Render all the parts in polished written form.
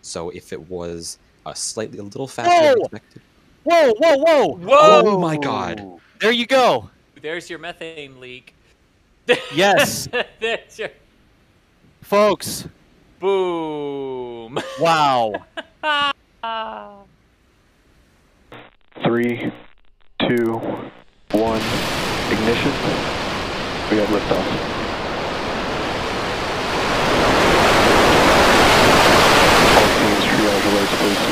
So if it was a little faster than expected. Whoa! Whoa! Whoa! Whoa! Oh my God! There you go. There's your methane leak. Yes, There's your folks. boom. Wow. 3, 2, 1, ignition. We have liftoff. All teams, triage alerts, please.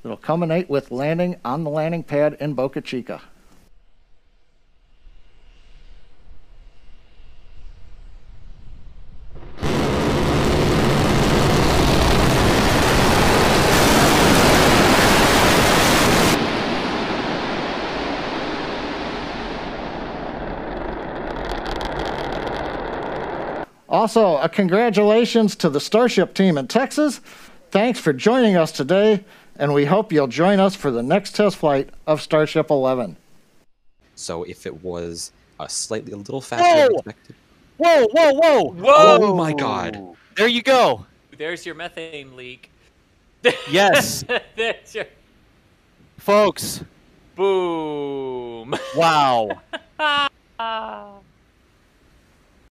It'll culminate with landing on the landing pad in Boca Chica. Also, a congratulations to the Starship team in Texas. Thanks for joining us today, and we hope you'll join us for the next test flight of Starship 11. So if it was a little faster than expected. Whoa! Whoa! Whoa! Whoa! Oh my God! There you go. There's your methane leak. Yes, There's your folks. boom. Wow.